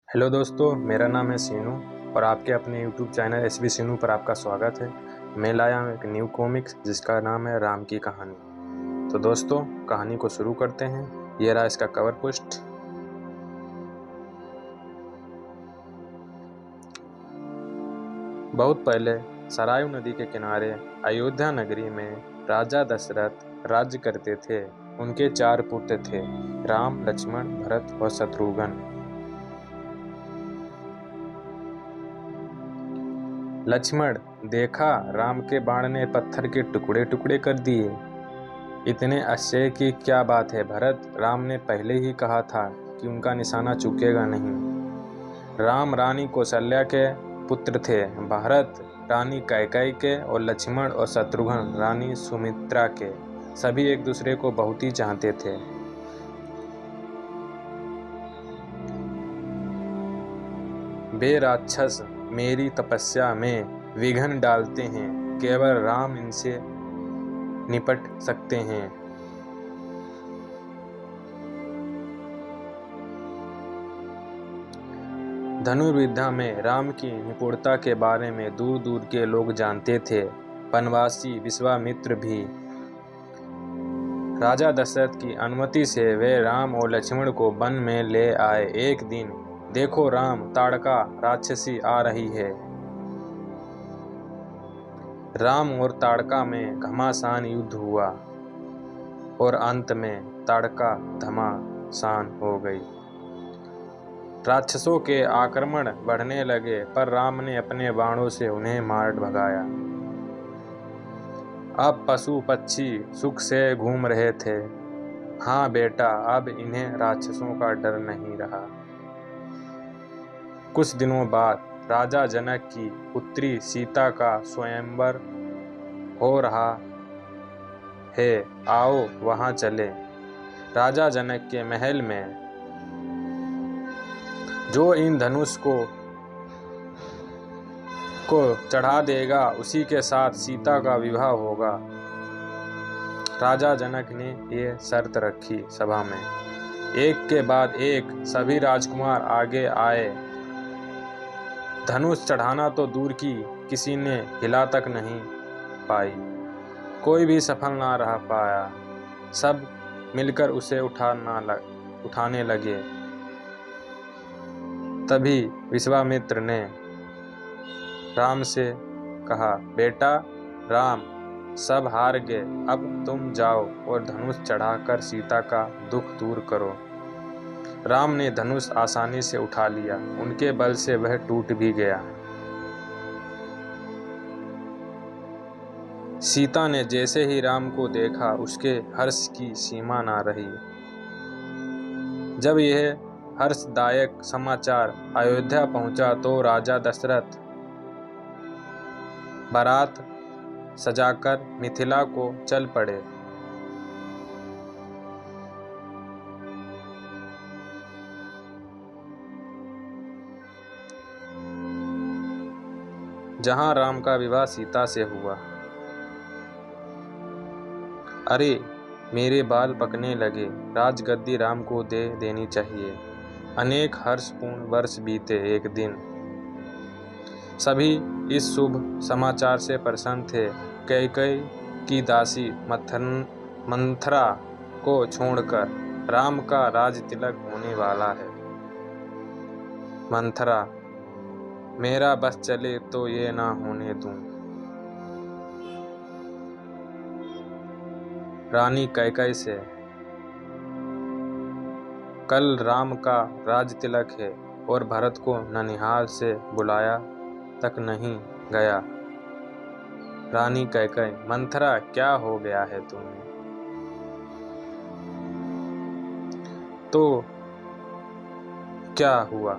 Hello दोस्तों, मेरा नाम है सीनू और आपके अपने यूट्यूब चैनल एसबी सीनू पर आपका स्वागत है। मैं लाया हूँ एक न्यू कॉमिक्स जिसका नाम है राम की कहानी। तो दोस्तों, कहानी को शुरू करते हैं। ये रहा इसका कवर पोस्ट। बहुत पहले सरायू नदी के किनारे अयोध्या नगरी में राजा दशरथ राज्य करते थे। उनके 4 पुत्र थे, राम, लक्ष्मण, भरत और शत्रुघ्न। लक्ष्मण, देखा, राम के बाण ने पत्थर के टुकड़े टुकड़े कर दिए। इतने आश्चर्य की क्या बात है भरत? राम ने पहले ही कहा था कि उनका निशाना चूकेगा नहीं। राम रानी कौशल्या के पुत्र थे, भरत रानी कैकेयी के और लक्ष्मण और शत्रुघ्न रानी सुमित्रा के। सभी एक दूसरे को बहुत ही चाहते थे। वे राक्षस मेरी तपस्या में विघ्न डालते हैं, केवल राम इनसे निपट सकते हैं। धनुर्विद्या में राम की निपुणता के बारे में दूर दूर के लोग जानते थे, वनवासी विश्वामित्र भी। राजा दशरथ की अनुमति से वे राम और लक्ष्मण को वन में ले आए। एक दिन, देखो राम, ताड़का राक्षसी आ रही है। राम और ताड़का में घमासान युद्ध हुआ और अंत में ताड़का घमासान हो गई। राक्षसों के आक्रमण बढ़ने लगे, पर राम ने अपने बाणों से उन्हें मार भगाया। अब पशु पक्षी सुख से घूम रहे थे। हाँ बेटा, अब इन्हें राक्षसों का डर नहीं रहा। कुछ दिनों बाद राजा जनक की पुत्री सीता का स्वयंवर हो रहा है। आओ वहां चले। राजा जनक के महल में जो इन धनुष को चढ़ा देगा, उसी के साथ सीता का विवाह होगा। राजा जनक ने ये शर्त रखी। सभा में एक के बाद एक सभी राजकुमार आगे आए। धनुष चढ़ाना तो दूर की, किसी ने हिला तक नहीं पाई। कोई भी सफल ना रह पाया। सब मिलकर उसे उठाने लगे। तभी विश्वामित्र ने राम से कहा, बेटा राम, सब हार गए, अब तुम जाओ और धनुष चढ़ाकर सीता का दुख दूर करो। राम ने धनुष आसानी से उठा लिया। उनके बल से वह टूट भी गया। सीता ने जैसे ही राम को देखा, उसके हर्ष की सीमा ना रही। जब यह हर्षदायक समाचार अयोध्या पहुंचा तो राजा दशरथ बारात सजाकर मिथिला को चल पड़े। जहां राम का विवाह सीता से हुआ। अरे, मेरे बाल पकने लगे। राजगद्दी राम को दे देनी चाहिए। अनेक हर्षपूर्ण वर्ष बीते। एक दिन सभी इस शुभ समाचार से प्रसन्न थे। कैकेयी की दासी मंथरा को छोड़कर राम का राज तिलक होने वाला है। मंथरा, मेरा बस चले तो ये ना होने दूं। रानी कैकेयी से, कल राम का राज तिलक है और भरत को ननिहाल से बुलाया तक नहीं गया। रानी कैकेयी, मंथरा, क्या हो गया है तुम्हें? तो क्या हुआ?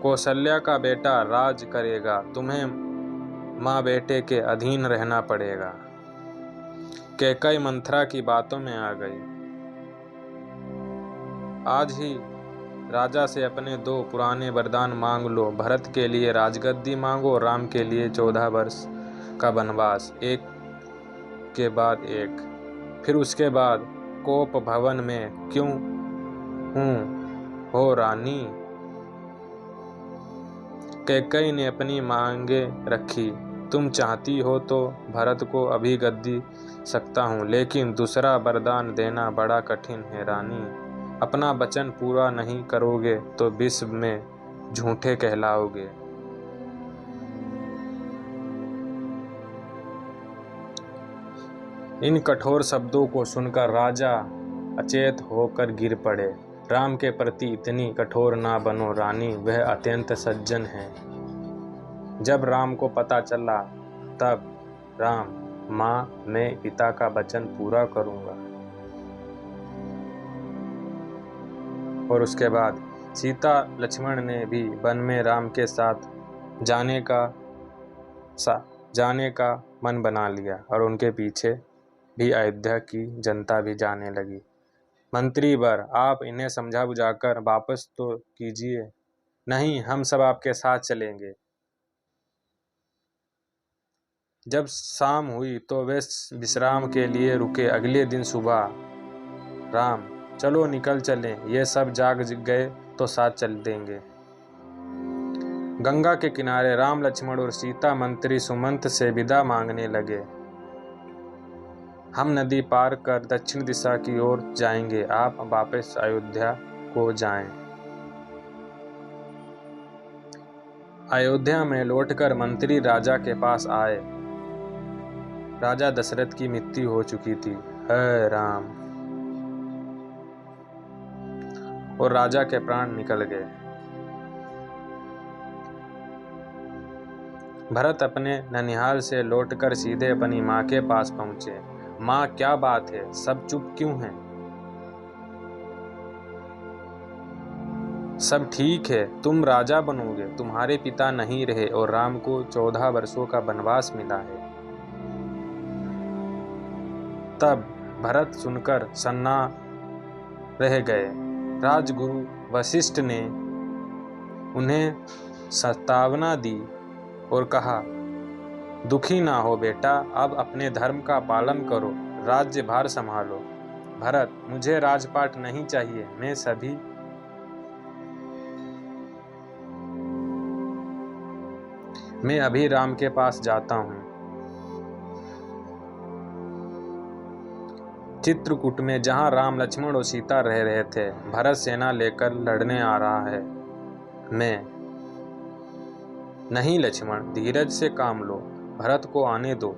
कौशल्या का बेटा राज करेगा, तुम्हें माँ बेटे के अधीन रहना पड़ेगा। कैकेयी मंथरा की बातों में आ गई। आज ही राजा से अपने 2 पुराने वरदान मांग लो। भरत के लिए राजगद्दी मांगो और राम के लिए 14 वर्ष का वनवास, एक के बाद एक। फिर उसके बाद कोप भवन में क्यों हूँ हो रानी? कैकेयी ने अपनी मांगे रखी। तुम चाहती हो तो भरत को अभी गद्दी सकता हूँ, लेकिन दूसरा वरदान देना बड़ा कठिन है रानी। अपना वचन पूरा नहीं करोगे तो विश्व में झूठे कहलाओगे। इन कठोर शब्दों को सुनकर राजा अचेत होकर गिर पड़े। राम के प्रति इतनी कठोर ना बनो रानी, वह अत्यंत सज्जन है। जब राम को पता चला तब राम, माँ मैं पिता का वचन पूरा करूँगा। और उसके बाद सीता लक्ष्मण ने भी वन में राम के साथ जाने का मन बना लिया और उनके पीछे भी अयोध्या की जनता भी जाने लगी। मंत्री वर, आप इन्हें समझा बुझाकर वापस तो कीजिए। नहीं, हम सब आपके साथ चलेंगे। जब शाम हुई तो वे विश्राम के लिए रुके। अगले दिन सुबह, राम चलो निकल चलें, ये सब जाग गए तो साथ चल देंगे। गंगा के किनारे राम, लक्ष्मण और सीता मंत्री सुमंत से विदा मांगने लगे। हम नदी पार कर दक्षिण दिशा की ओर जाएंगे, आप वापस अयोध्या को जाएं। अयोध्या में लौटकर मंत्री राजा के पास आए। राजा दशरथ की मृत्यु हो चुकी थी। हे राम! और राजा के प्राण निकल गए। भरत अपने ननिहाल से लौटकर सीधे अपनी माँ के पास पहुंचे। माँ, क्या बात है, सब चुप क्यों हैं? सब ठीक है, तुम राजा बनोगे, तुम्हारे पिता नहीं रहे और राम को 14 वर्षों का वनवास मिला है। तब भरत सुनकर सन्ना रह गए। राजगुरु वशिष्ठ ने उन्हें सांत्वना दी और कहा, दुखी ना हो बेटा, अब अपने धर्म का पालन करो, राज्यभार संभालो। भरत, मुझे राजपाट नहीं चाहिए, मैं अभी राम के पास जाता हूँ। चित्रकूट में जहाँ राम, लक्ष्मण और सीता रह रहे थे, भरत सेना लेकर लड़ने आ रहा है। मैं नहीं लक्ष्मण, धीरज से काम लो, भरत को आने दो।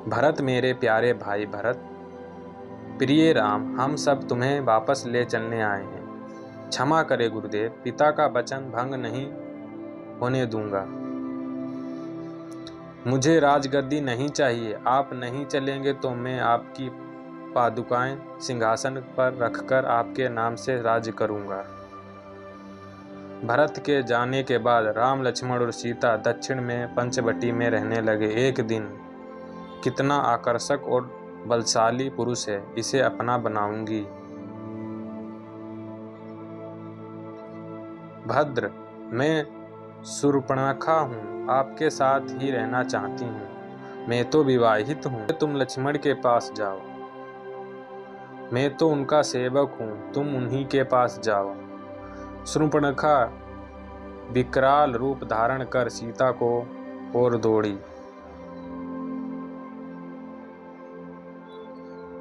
भरत मेरे प्यारे भाई भरत, प्रिय राम, हम सब तुम्हें वापस ले चलने आए हैं। क्षमा करे गुरुदेव, पिता का वचन भंग नहीं होने दूंगा। मुझे राजगद्दी नहीं चाहिए, आप नहीं चलेंगे तो मैं आपकी पादुकाएं सिंहासन पर रखकर आपके नाम से राज्य करूंगा। भरत के जाने के बाद राम, लक्ष्मण और सीता दक्षिण में पंचवटी में रहने लगे। एक दिन, कितना आकर्षक और बलशाली पुरुष है, इसे अपना बनाऊंगी। भद्र, मैं शूर्पणखा हूँ, आपके साथ ही रहना चाहती हूँ। मैं तो विवाहित हूँ, तुम लक्ष्मण के पास जाओ। मैं तो उनका सेवक हूँ, तुम उन्हीं के पास जाओ। शूर्पणखा विकराल रूप धारण कर सीता को ओर दौड़ी।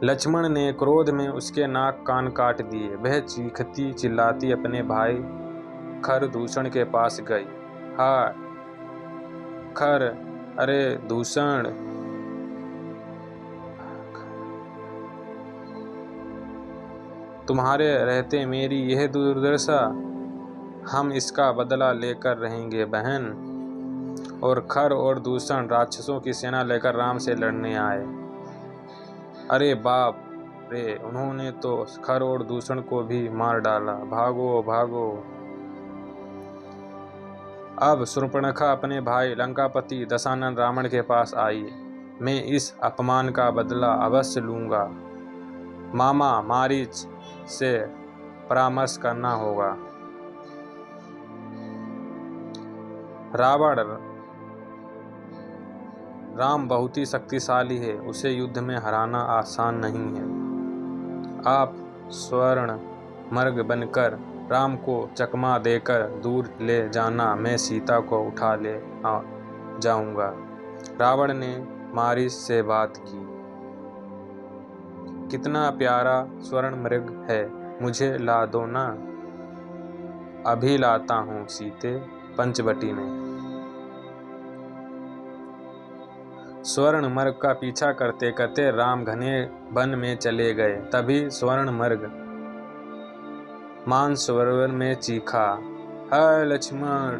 लक्ष्मण ने क्रोध में उसके नाक कान काट दिए। वह चीखती चिल्लाती अपने भाई खर दूषण के पास गई। हाँ खर, अरे दूषण, तुम्हारे रहते मेरी यह दुर्दशा, हम इसका बदला लेकर रहेंगे बहन। और खर और दूषण राक्षसों की सेना लेकर राम से लड़ने आए। अरे बाप रे, उन्होंने तो खर और दूषण को भी मार डाला। भागो भागो। अब शूर्पणखा अपने भाई लंकापति दशानन रावण के पास आई। मैं इस अपमान का बदला अवश्य लूंगा। मामा मारीच से परामर्श करना होगा। राम बहुत ही शक्तिशाली है, उसे युद्ध में हराना आसान नहीं है। आप स्वर्ण मर्ग बनकर राम को चकमा देकर दूर ले जाना, मैं सीता को उठा ले जाऊंगा। रावण ने मारीच से बात की। कितना प्यारा स्वर्ण मृग है, मुझे ला दो ना। अभी लाता हूँ सीते, पंचवटी में। स्वर्ण मर्ग का पीछा करते करते राम घने वन में चले गए। तभी स्वर्ण मर्ग मानसरोवर में चीखा, हाय लक्ष्मण,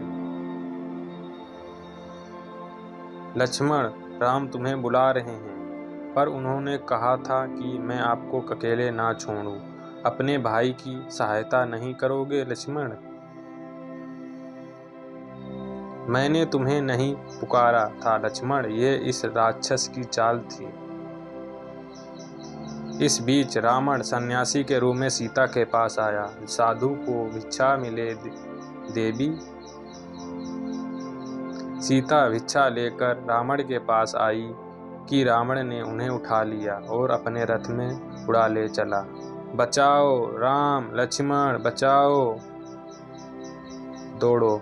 लक्ष्मण, राम तुम्हें बुला रहे हैं। पर उन्होंने कहा था कि मैं आपको अकेले ना छोड़ूं। अपने भाई की सहायता नहीं करोगे लक्ष्मण? मैंने तुम्हें नहीं पुकारा था लक्ष्मण, ये इस राक्षस की चाल थी। इस बीच रावण सन्यासी के रूप में सीता के पास आया। साधु को भिक्षा मिले देवी। सीता भिक्षा लेकर रावण के पास आई कि रावण ने उन्हें उठा लिया और अपने रथ में उड़ा ले चला। बचाओ राम लक्ष्मण, बचाओ, दौड़ो,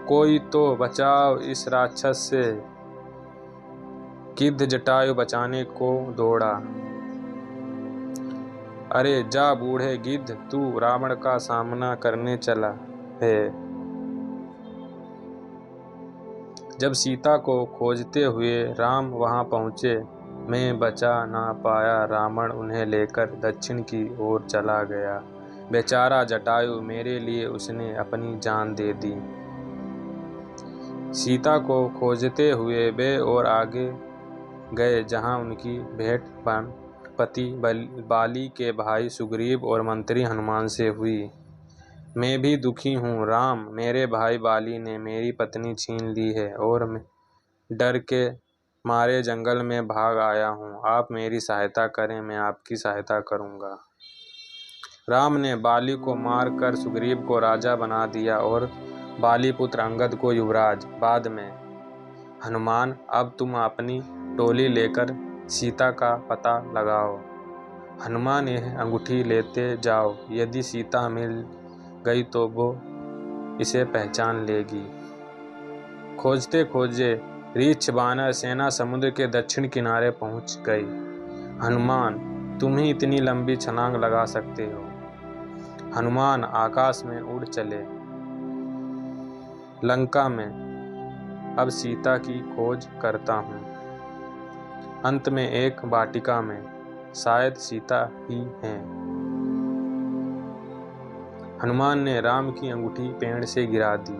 कोई तो बचाओ इस राक्षस से। गिद्ध जटायु बचाने को दौड़ा। अरे जा बूढ़े गिद्ध, तू रावण का सामना करने चला है। जब सीता को खोजते हुए राम वहां पहुंचे, मैं बचा ना पाया। रावण उन्हें लेकर दक्षिण की ओर चला गया। बेचारा जटायु, मेरे लिए उसने अपनी जान दे दी। सीता को खोजते हुए वे और आगे गए, जहां उनकी भेंट पति बाली के भाई सुग्रीव और मंत्री हनुमान से हुई। मैं भी दुखी हूँ राम, मेरे भाई बाली ने मेरी पत्नी छीन ली है और मैं डर के मारे जंगल में भाग आया हूँ। आप मेरी सहायता करें, मैं आपकी सहायता करूँगा। राम ने बाली को मारकर सुग्रीव को राजा बना दिया और बाली पुत्र अंगद को युवराज। बाद में हनुमान, अब तुम अपनी टोली लेकर सीता का पता लगाओ। हनुमान, यह अंगूठी लेते जाओ, यदि सीता मिल गई तो वो इसे पहचान लेगी। खोजते खोजे रीछ बानर सेना समुद्र के दक्षिण किनारे पहुंच गई। हनुमान, तुम ही इतनी लंबी छलांग लगा सकते हो। हनुमान आकाश में उड़ चले। लंका में अब सीता की खोज करता हूँ। अंत में एक वाटिका में शायद सीता ही है। हनुमान ने राम की अंगूठी पेड़ से गिरा दी।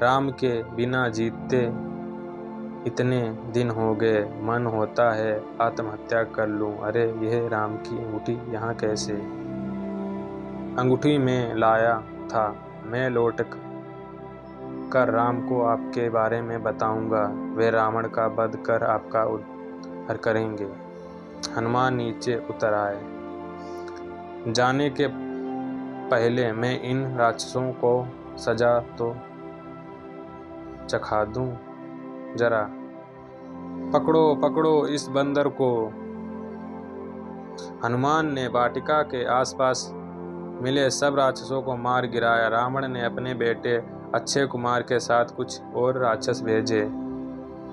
राम के बिना जीते इतने दिन हो गए, मन होता है आत्महत्या कर लूं। अरे यह राम की अंगूठी यहाँ कैसे? अंगूठी में लाया था, मैं लौट कर राम को आपके बारे में बताऊंगा। वे रावण का वध कर आपका उद्धार करेंगे। हनुमान नीचे उतर आए। जाने के पहले मैं इन राक्षसों को सजा तो चखा दूं जरा। पकड़ो पकड़ो इस बंदर को। हनुमान ने वाटिका के आसपास मिले सब राक्षसों को मार गिराया। रावण ने अपने बेटे अक्षय कुमार के साथ कुछ और राक्षस भेजे।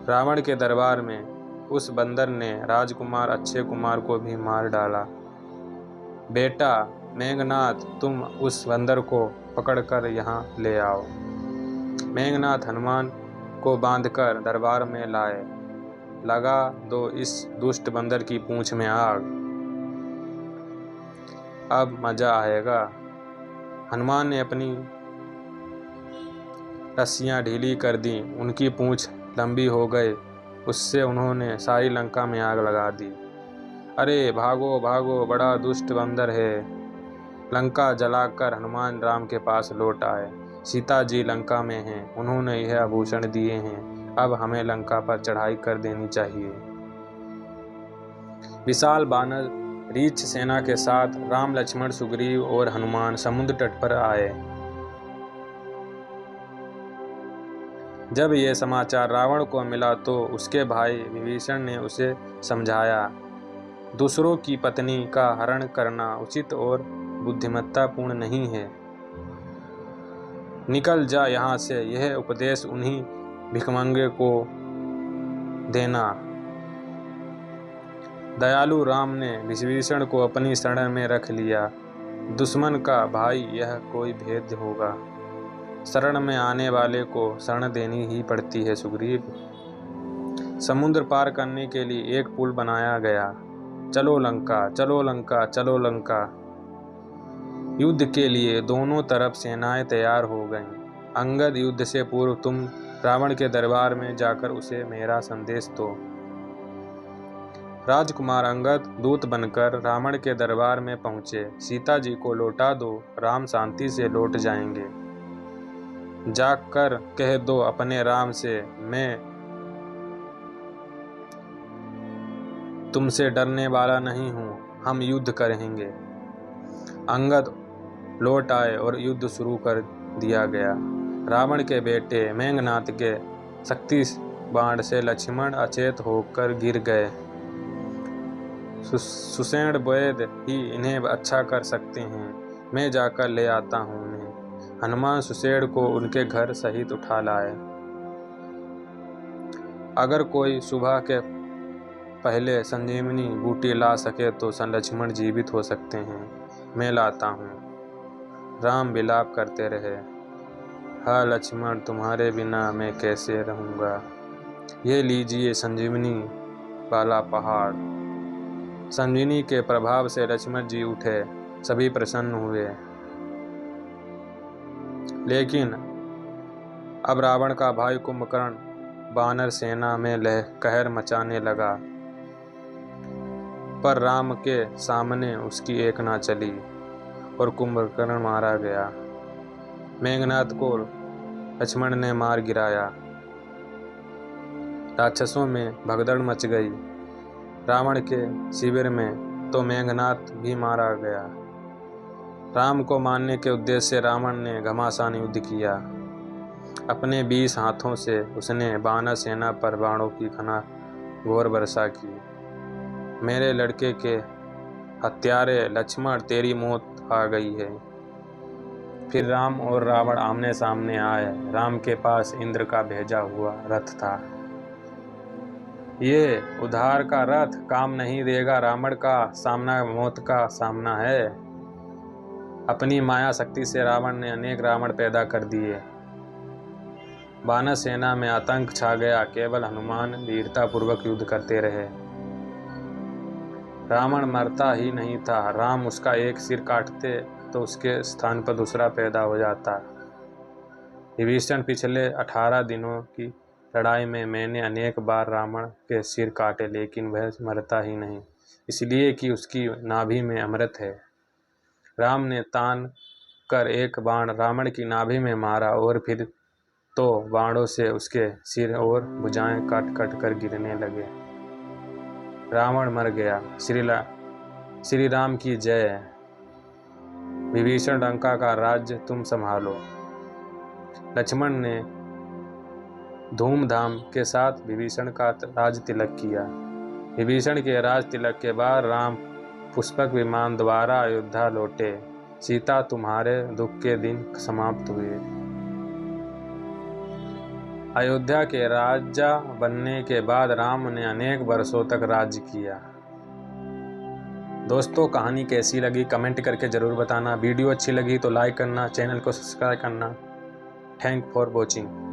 रावण के दरबार में उस बंदर ने राजकुमार अक्षय कुमार को भी मार डाला। बेटा मेघनाथ, तुम उस बंदर को पकड़कर यहाँ ले आओ। मेघनाथ हनुमान को बांधकर दरबार में लाए। लगा दो इस दुष्ट बंदर की पूंछ में आग, अब मजा आएगा। हनुमान ने अपनी रस्सियां ढीली कर दी। उनकी पूंछ लंबी हो गई। उससे उन्होंने सारी लंका में आग लगा दी। अरे भागो भागो, बड़ा दुष्ट बंदर है। लंका जलाकर हनुमान राम के पास लौट आए। सीता जी लंका में हैं, उन्होंने यह आभूषण दिए हैं। अब हमें लंका पर चढ़ाई कर देनी चाहिए। विशाल बानर रीछ सेना के साथ राम लक्ष्मण सुग्रीव और हनुमान समुद्र तट पर आए। जब यह समाचार रावण को मिला तो उसके भाई विभीषण ने उसे समझाया, दूसरों की पत्नी का हरण करना उचित और बुद्धिमत्तापूर्ण नहीं है। निकल जा यहाँ से, यह उपदेश उन्हीं भिखमंगे को देना। दयालु राम ने विभीषण को अपनी शरण में रख लिया। दुश्मन का भाई यह कोई भेद होगा। शरण में आने वाले को शरण देनी ही पड़ती है सुग्रीव। समुद्र पार करने के लिए एक पुल बनाया गया। चलो लंका, चलो लंका, चलो लंका। युद्ध के लिए दोनों तरफ सेनाएं तैयार हो गईं। अंगद, युद्ध से पूर्व तुम रावण के दरबार में जाकर उसे मेरा संदेश दो। राजकुमार अंगद दूत बनकर रावण के दरबार में पहुंचे। सीता जी को लौटा दो, राम शांति से लौट जाएंगे। जाकर कह दो अपने राम से, मैं तुमसे डरने वाला नहीं हूं, हम युद्ध करेंगे। अंगद लौट आए और युद्ध शुरू कर दिया गया। रावण के बेटे मेघनाद के शक्ति बाण से लक्ष्मण अचेत होकर गिर गए। सुषेण वैद ही इन्हें अच्छा कर सकते हैं, मैं जाकर ले आता हूँ उन्हें। हनुमान सुषेण को उनके घर सहित उठा लाए। अगर कोई सुबह के पहले संजीवनी बूटी ला सके तो लक्ष्मण जीवित हो सकते हैं, मैं लाता हूँ। राम विलाप करते रहे, हाँ लक्ष्मण, तुम्हारे बिना मैं कैसे रहूँगा। ये लीजिए संजीवनी वाला पहाड़। संजीवनी के प्रभाव से लक्ष्मण जी उठे, सभी प्रसन्न हुए। लेकिन अब रावण का भाई कुंभकर्ण वानर सेना में कहर मचाने लगा, पर राम के सामने उसकी एक ना चली और कुंभकर्ण मारा गया। मेघनाद को लक्ष्मण ने मार गिराया। राक्षसों में भगदड़ मच गई। रावण के शिविर में तो मेघनाद भी मारा गया। राम को मारने के उद्देश्य से रावण ने घमासान युद्ध किया। अपने 20 हाथों से उसने वानर सेना पर बाणों की घना घोर वर्षा की। मेरे लड़के के हत्यारे लक्ष्मण, तेरी मौत आ गई है। फिर राम और रावण आमने सामने आए। राम के पास इंद्र का भेजा हुआ रथ था। ये उधार का रथ काम नहीं देगा। रावण का सामना मौत का सामना है। अपनी माया शक्ति से रावण ने अनेक रावण पैदा कर दिए। वानर सेना में आतंक छा गया। केवल हनुमान वीरतापूर्वक युद्ध करते रहे। रावण मरता ही नहीं था। राम उसका एक सिर काटते तो उसके स्थान पर दूसरा पैदा हो जाता। विभीषण, पिछले 18 दिनों की लड़ाई में मैंने अनेक बार रावण के सिर काटे, लेकिन वह मरता ही नहीं, इसलिए कि उसकी नाभि में अमृत है। राम ने तान कर एक बाण रावण की नाभि में मारा और फिर तो बाणों से उसके सिर और भुजाएं कट कट कर गिरने लगे। रावण मर गया। श्री राम की जय। विभीषण, लंका का राज्य तुम संभालो। लक्ष्मण ने धूमधाम के साथ विभीषण का राज तिलक किया। विभीषण के राज तिलक के बाद राम पुष्पक विमान द्वारा अयोध्या लौटे। सीता, तुम्हारे दुख के दिन समाप्त हुए। अयोध्या के राजा बनने के बाद राम ने अनेक वर्षों तक राज्य किया। दोस्तों, कहानी कैसी लगी कमेंट करके ज़रूर बताना। वीडियो अच्छी लगी तो लाइक करना, चैनल को सब्सक्राइब करना। Thank for watching.